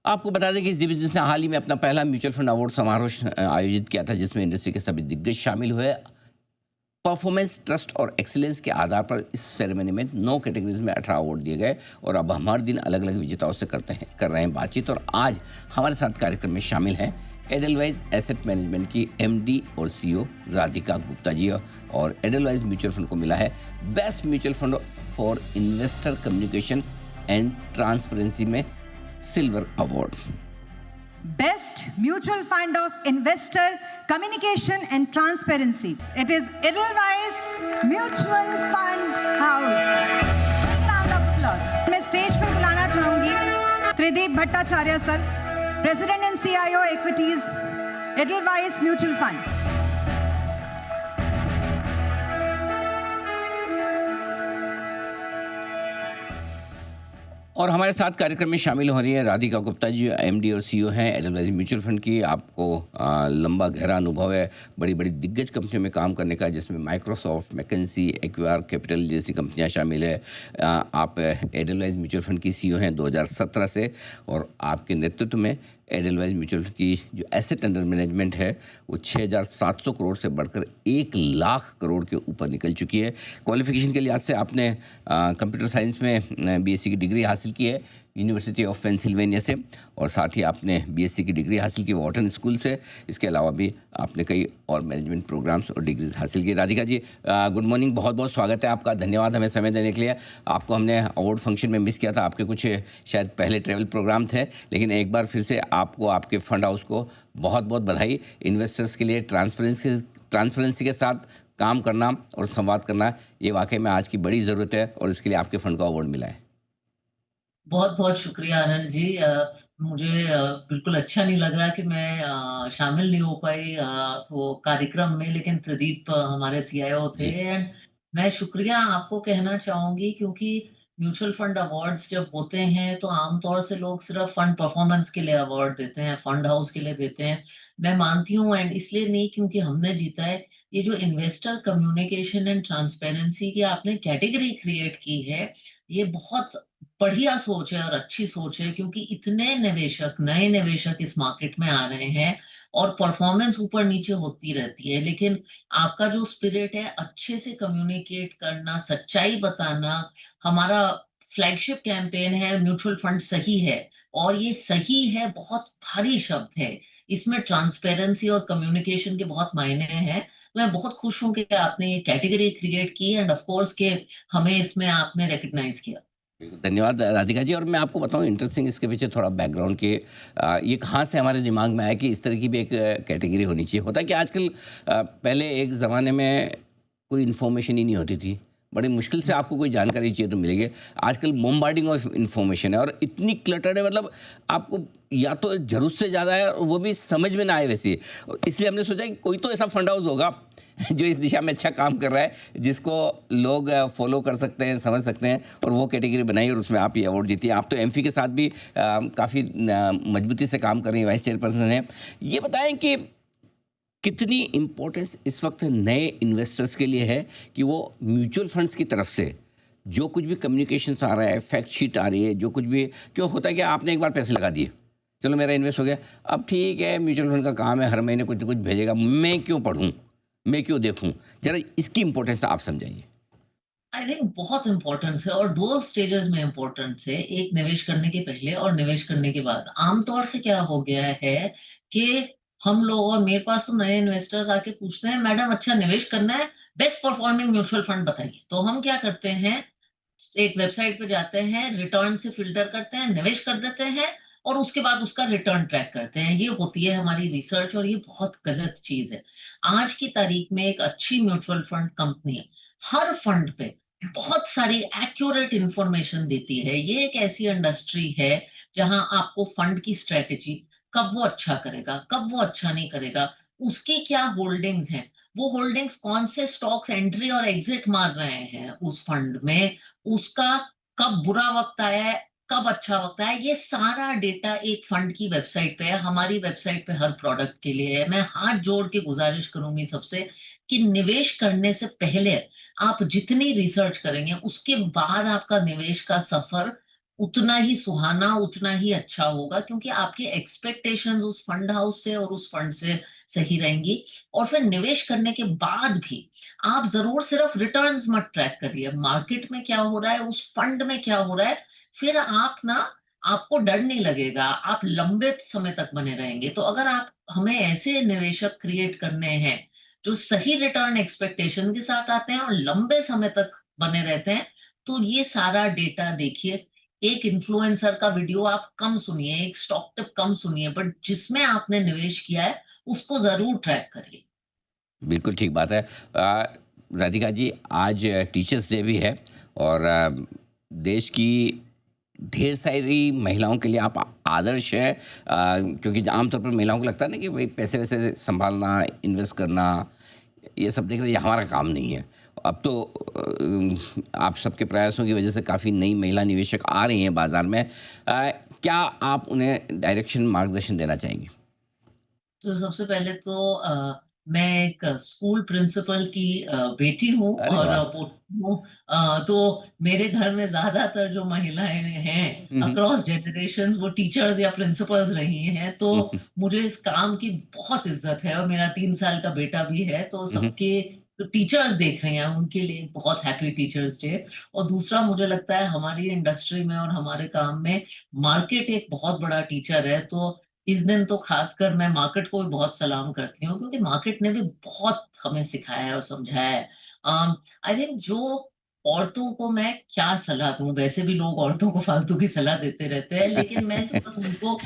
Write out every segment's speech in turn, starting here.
आपको बता दें कि इस डिवीजन ने हाल ही में अपना पहला म्यूचुअल फंड अवार्ड समारोह आयोजित किया था, जिसमें इंडस्ट्री के सभी दिग्गज शामिल हुए। परफॉर्मेंस, ट्रस्ट और एक्सीलेंस के आधार पर इस सेरेमनी में 9 कैटेगरीज में 18 अवार्ड दिए गए और अब हम हर दिन अलग अलग विजेताओं से कर रहे हैं बातचीत। और आज हमारे साथ कार्यक्रम में शामिल हैं एडलवाइज एसेट मैनेजमेंट की एमडी और सीईओ राधिका गुप्ता जी, और एडलवाइज म्यूचुअल फंड को मिला है best mutual fund for investor communication and transparency में silver award. Best Mutual Fund of Investor Communication and Transparency. It is Edelweiss Mutual Fund House. Big round of applause. मैं stage पर बुलाना चाहूंगी Tridip Bhattacharya sir, president and CEO equities Edelweiss mutual fund. और हमारे साथ कार्यक्रम में शामिल हो रही है राधिका गुप्ता जी, एमडी और सीईओ हैं एडलवाइज म्यूचुअल फंड की। आपको लंबा गहरा अनुभव है बड़ी बड़ी दिग्गज कंपनियों में काम करने का, जिसमें माइक्रोसॉफ्ट, मैकेंजी, एक्वायर कैपिटल जैसी कंपनियां शामिल है। आप एडलवाइज म्यूचुअल फंड की सीईओ हैं 2017 से, और आपके नेतृत्व में एडलवाइज म्यूचुअल फंड की जो एसेट अंडर मैनेजमेंट है वो 6,700 करोड़ से बढ़कर 1,00,000 करोड़ के ऊपर निकल चुकी है। क्वालिफिकेशन के लिहाज से आपने कंप्यूटर साइंस में बीएससी की डिग्री हासिल की है यूनिवर्सिटी ऑफ पेंसिल्वेनिया से, और साथ ही आपने बीएससी की डिग्री हासिल की वॉर्टन स्कूल से। इसके अलावा भी आपने कई और मैनेजमेंट प्रोग्राम्स और डिग्रीज हासिल की। राधिका जी, गुड मॉर्निंग, बहुत बहुत स्वागत है आपका। धन्यवाद हमें समय देने के लिए। आपको हमने अवार्ड फंक्शन में मिस किया था, आपके कुछ शायद पहले ट्रैवल प्रोग्राम थे, लेकिन एक बार फिर से आपको, आपके फंड हाउस को बहुत बहुत बधाई। इन्वेस्टर्स के लिए ट्रांसपेरेंसी के साथ काम करना और संवाद करना, ये वाकई में आज की बड़ी ज़रूरत है, और इसके लिए आपके फंड को अवार्ड मिला है। बहुत बहुत शुक्रिया आनंद जी। मुझे बिल्कुल अच्छा नहीं लग रहा कि मैं शामिल नहीं हो पाई वो कार्यक्रम में, लेकिन प्रदीप हमारे सीईओ थे। जी। एंड मैं शुक्रिया आपको कहना चाहूंगी, क्योंकि म्यूचुअल फंड अवार्ड्स जब होते हैं तो आमतौर से लोग सिर्फ फंड परफॉर्मेंस के लिए अवार्ड देते हैं, फंड हाउस के लिए देते हैं। मैं मानती हूँ, एंड इसलिए नहीं क्योंकि हमने जीता है, ये जो इन्वेस्टर कम्युनिकेशन एंड ट्रांसपेरेंसी की आपने कैटेगरी क्रिएट की है, ये बहुत बढ़िया सोच है और अच्छी सोच है, क्योंकि इतने निवेशक, नए निवेशक इस मार्केट में आ रहे हैं और परफॉर्मेंस ऊपर नीचे होती रहती है, लेकिन आपका जो स्पिरिट है अच्छे से कम्युनिकेट करना, सच्चाई बताना, हमारा फ्लैगशिप कैंपेन है म्यूचुअल फंड सही है, और ये सही है बहुत भारी शब्द है। इसमें ट्रांसपेरेंसी और कम्युनिकेशन के बहुत मायने हैं। तो मैं बहुत खुश हूं कि आपने ये कैटेगरी क्रिएट की, एंड ऑफ कोर्स के हमें इसमें आपने रिकग्नाइज किया। बिल्कुल, धन्यवाद राधिका जी। और मैं आपको बताऊँ इंटरेस्टिंग इसके पीछे थोड़ा बैकग्राउंड के ये कहाँ से हमारे दिमाग में आया कि इस तरह की भी एक कैटेगरी होनी चाहिए। होता है कि आजकल पहले एक ज़माने में कोई इन्फॉर्मेशन ही नहीं होती थी, बड़ी मुश्किल से आपको कोई जानकारी चाहिए तो मिलेगी। आजकल बॉम्बार्डिंग ऑफ इन्फॉर्मेशन है और इतनी क्लटर्ड है, मतलब आपको या तो ज़रूरत से ज़्यादा है और वो भी समझ में ना आए वैसे। इसलिए हमने सोचा कि कोई तो ऐसा फंड हाउस होगा जो इस दिशा में अच्छा काम कर रहा है, जिसको लोग फॉलो कर सकते हैं, समझ सकते हैं, और वो कैटेगरी बनाई और उसमें आप ये अवार्ड जीती। आप तो एमफी के साथ भी काफ़ी मजबूती से काम कर रही हैं, वाइस चेयरपर्सन हैं। ये बताएं कि कितनी इम्पोर्टेंस इस वक्त नए इन्वेस्टर्स के लिए है कि वो म्यूचुअल फंड्स की तरफ से जो कुछ भी कम्युनिकेशन आ रहा है, फैक्ट शीट आ रही है, जो कुछ भी, क्यों होता है कि आपने एक बार पैसे लगा दिए, चलो मेरा इन्वेस्ट हो गया, अब ठीक है म्यूचुअल फंड का काम है हर महीने कुछ ना कुछ भेजेगा, मैं क्यों पढ़ूँ, मैं क्यों देखूं? जरा इसकी इंपॉर्टेंस आप समझाइए। आई थिंक बहुत इंपॉर्टेंस है, और दो स्टेजेस में इंपॉर्टेंस है, एक निवेश करने के पहले और निवेश करने के बाद। आमतौर से क्या हो गया है कि हम लोग, और मेरे पास तो नए इन्वेस्टर्स आके पूछते हैं, मैडम अच्छा निवेश करना है, बेस्ट परफॉर्मिंग म्यूचुअल फंड बताइए। तो हम क्या करते हैं, एक वेबसाइट पे जाते हैं, रिटर्न से फिल्टर करते हैं, निवेश कर देते हैं, और उसके बाद उसका रिटर्न ट्रैक करते हैं। ये होती है हमारी रिसर्च, और ये बहुत गलत चीज है। आज की तारीख में एक अच्छी म्यूचुअल फंड कंपनी हर फंड पे बहुत सारी एक्यूरेट इंफॉर्मेशन देती है। ये एक ऐसी इंडस्ट्री है जहां आपको फंड की स्ट्रेटेजी, कब वो अच्छा करेगा, कब वो अच्छा नहीं करेगा, उसकी क्या होल्डिंग्स हैं, वो होल्डिंग्स कौन से स्टॉक्स एंट्री और एग्जिट मार रहे हैं उस फंड में, उसका कब बुरा वक्त आया है, कब अच्छा वक्त आया है, ये सारा डेटा एक फंड की वेबसाइट पे है। हमारी वेबसाइट पे हर प्रोडक्ट के लिए है। मैं हाथ जोड़ के गुजारिश करूंगी सबसे कि निवेश करने से पहले आप जितनी रिसर्च करेंगे, उसके बाद आपका निवेश का सफर उतना ही सुहाना, उतना ही अच्छा होगा, क्योंकि आपकी एक्सपेक्टेशंस उस फंड हाउस से और उस फंड से सही रहेंगी। और फिर निवेश करने के बाद भी आप ज़रूर सिर्फ रिटर्न्स मत ट्रैक करिए, मार्केट में क्या हो रहा है, उस फंड में क्या हो रहा है, फिर आप ना आपको डर नहीं लगेगा, आप लंबे समय तक बने रहेंगे। तो अगर आप हमें ऐसे निवेशक क्रिएट करने हैं, जो सही रिटर्न एक्सपेक्टेशन के साथ आते हैं और लंबे समय तक बने रहते हैं, तो ये सारा डेटा देखिए। एक इन्फ्लुएंसर का वीडियो आप कम सुनिए, एक स्टॉक टिप कम सुनिए, बट जिसमें आपने निवेश किया है, उसको ज़रूर ट्रैक करिए। बिल्कुल ठीक बात है। राधिका जी, आज टीचर्स डे भी है और देश की ढेर सारी महिलाओं के लिए आप आदर्श हैं, क्योंकि आमतौर पर महिलाओं को लगता है ना कि भाई पैसे वैसे संभालना, इन्वेस्ट करना, ये सब देख रहे ये हमारा काम नहीं है। अब तो आप सबके प्रयासों की वजह से काफ़ी नई महिला निवेशक आ रही हैं बाज़ार में। क्या आप उन्हें डायरेक्शन, मार्गदर्शन देना चाहेंगी? तो सबसे पहले तो मैं एक स्कूल प्रिंसिपल की बेटी हूँ अरे और वाह! पोती हूँ। तो मेरे घर में ज़्यादातर जो महिलाएँ हैं, हुँ, हुँ। अक्रॉस जनरेशंस वो टीचर्स या प्रिंसिपल्स रही हैं। तो हुँ, हुँ। मुझे इस काम की बहुत इज़्ज़त है और मेरा 3 साल का बेटा भी है, तो हुँ, हुँ। सबके जो टीचर्स देख रहे हैं, उनके लिए बहुत हैप्पी टीचर्स डे। और दूसरा मुझे लगता है हमारी इंडस्ट्री में और हमारे काम में मार्केट एक बहुत बड़ा टीचर है। तो इस दिन तो खासकर मैं मार्केट को भी बहुत सलाम करती हूँ, क्योंकि मार्केट ने भी बहुत हमें सिखाया है और समझाया है। आई थिंक जो औरतों को मैं क्या सलाह दूँ, वैसे भी लोग औरतों को फालतू की सलाह देते रहते हैं, लेकिन मैं तो बस उनको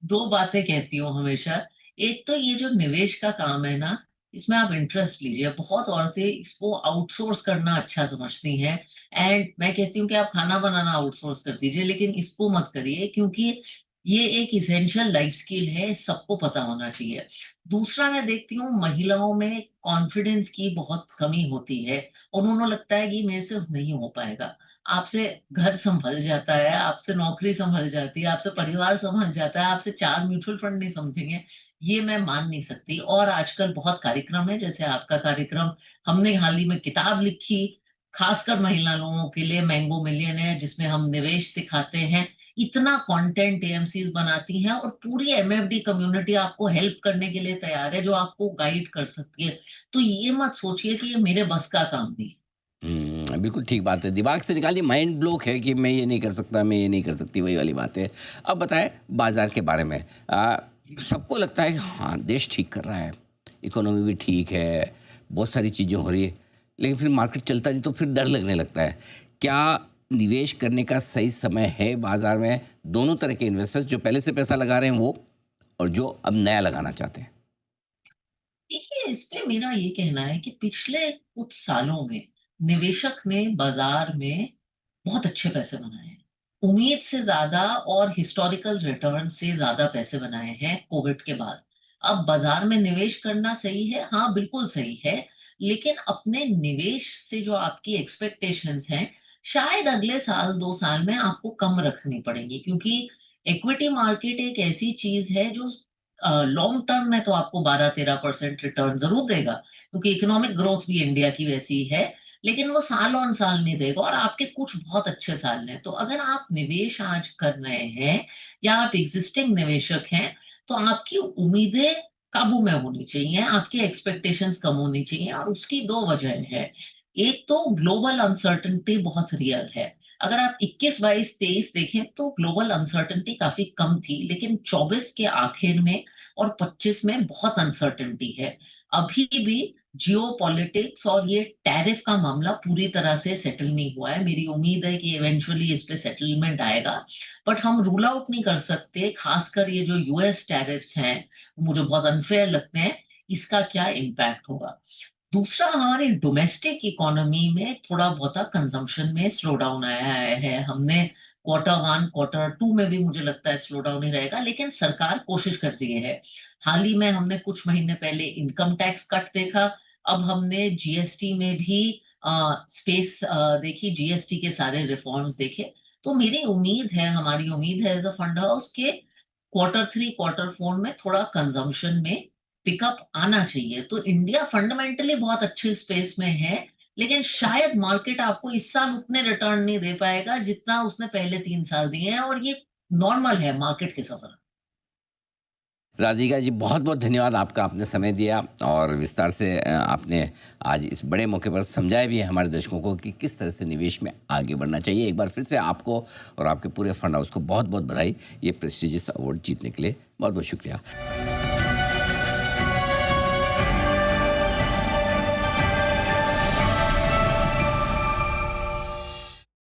2 बातें कहती हूँ हमेशा। एक तो ये जो निवेश का काम है ना, इसमें आप इंटरेस्ट लीजिए। बहुत औरतें इसको आउटसोर्स करना अच्छा समझती हैं, एंड मैं कहती हूँ कि आप खाना बनाना आउटसोर्स कर दीजिए, लेकिन इसको मत करिए, क्योंकि ये एक एसेंशियल लाइफ स्किल है, सबको पता होना चाहिए। दूसरा मैं देखती हूँ महिलाओं में कॉन्फिडेंस की बहुत कमी होती है और उन्हें लगता है कि मेरे से नहीं हो पाएगा। आपसे घर सँभल जाता है, आपसे नौकरी सँभल जाती है, आपसे परिवार सँभल जाता है, आपसे 4 म्यूचुअल फंड नहीं समझेंगे, ये मैं मान नहीं सकती। और आजकल बहुत कार्यक्रम है, जैसे आपका कार्यक्रम, हमने हाल ही में किताब लिखी, खासकर महिला लोगों के लिए, मैंगो मिलियनेयर, जिसमें हम निवेश सिखाते हैं। इतना कंटेंट एएमसीज़ बनाती हैं और पूरी एमएफडी कम्युनिटी आपको हेल्प करने के लिए तैयार है, जो आपको गाइड कर सकती है। तो ये मत सोचिए कि ये मेरे बस का काम नहीं है। बिल्कुल ठीक बात है। दिमाग से निकालिए, माइंड ब्लॉक है कि मैं ये नहीं कर सकता, मैं ये नहीं कर सकती, वही वाली बात है। अब बताएँ बाज़ार के बारे में। सबको लगता है कि हाँ, देश ठीक कर रहा है, इकोनॉमी भी ठीक है, बहुत सारी चीज़ें हो रही है, लेकिन फिर मार्केट चलता नहीं तो फिर डर लगने लगता है। क्या निवेश करने का सही समय है बाज़ार में? दोनों तरह के इन्वेस्टर्स, जो पहले से पैसा लगा रहे हैं वो, और जो अब नया लगाना चाहते हैं? देखिए, इस पे मेरा ये कहना है कि पिछले कुछ सालों में निवेशक ने बाजार में बहुत अच्छे पैसे बनाए हैं। उम्मीद से ज़्यादा और हिस्टोरिकल रिटर्न से ज़्यादा पैसे बनाए हैं कोविड के बाद। अब बाजार में निवेश करना सही है? हाँ, बिल्कुल सही है। लेकिन अपने निवेश से जो आपकी एक्सपेक्टेशंस हैं, शायद अगले साल 2 साल में आपको कम रखनी पड़ेंगी, क्योंकि इक्विटी मार्केट एक ऐसी चीज़ है जो लॉन्ग टर्म में तो आपको 12-13% रिटर्न ज़रूर देगा, क्योंकि इकोनॉमिक ग्रोथ भी इंडिया की वैसी है, लेकिन वो साल ऑन साल नहीं देगा और आपके कुछ बहुत अच्छे साल हैं। तो अगर आप निवेश आज कर रहे हैं या आप एग्जिस्टिंग निवेशक हैं, तो आपकी उम्मीदें काबू में होनी चाहिए, आपकी एक्सपेक्टेशंस कम होनी चाहिए, और उसकी 2 वजह है। एक तो ग्लोबल अनसर्टेनिटी बहुत रियल है। अगर आप 21, 22, 23 देखें तो ग्लोबल अनसर्टेनिटी काफ़ी कम थी, लेकिन 24 के आखिर में और 25 में बहुत अनसर्टेनिटी है। अभी भी जियोपॉलिटिक्स और ये टैरिफ का मामला पूरी तरह से सेटल नहीं हुआ है। मेरी उम्मीद है कि इवेंचुअली इस पे सेटलमेंट आएगा, बट हम रूल आउट नहीं कर सकते, खासकर ये जो यूएस टैरिफ्स हैं, मुझे बहुत अनफेयर लगते हैं, इसका क्या इम्पैक्ट होगा। दूसरा, हमारी डोमेस्टिक इकोनॉमी में थोड़ा बहुता कंजम्पशन में स्लो डाउन आया है। हमने क्वार्टर 1, क्वार्टर 2 में भी मुझे लगता है स्लो डाउन ही रहेगा, लेकिन सरकार कोशिश कर रही है। हाल ही में हमने कुछ महीने पहले इनकम टैक्स कट देखा, अब हमने जीएसटी में भी स्पेस देखी, जीएसटी के सारे रिफॉर्म्स देखे। तो मेरी उम्मीद है, हमारी उम्मीद है एज़ अ फंड हाउस के क्वार्टर 3, क्वार्टर 4 में थोड़ा कंजम्पशन में पिकअप आना चाहिए। तो इंडिया फंडामेंटली बहुत अच्छे स्पेस में है, लेकिन शायद मार्केट आपको इस साल उतने रिटर्न नहीं दे पाएगा जितना उसने पहले 3 साल दिए हैं और ये नॉर्मल है मार्केट के सफर। राधिका जी, बहुत-बहुत धन्यवाद आपका, आपने समय दिया और विस्तार से आपने आज इस बड़े मौके पर समझाया भी है हमारे दर्शकों को कि किस तरह से निवेश में आगे बढ़ना चाहिए। एक बार फिर से आपको और आपके पूरे फंड हाउस को बहुत-बहुत बधाई ये प्रेस्टिजियस अवार्ड जीतने के लिए। बहुत-बहुत शुक्रिया।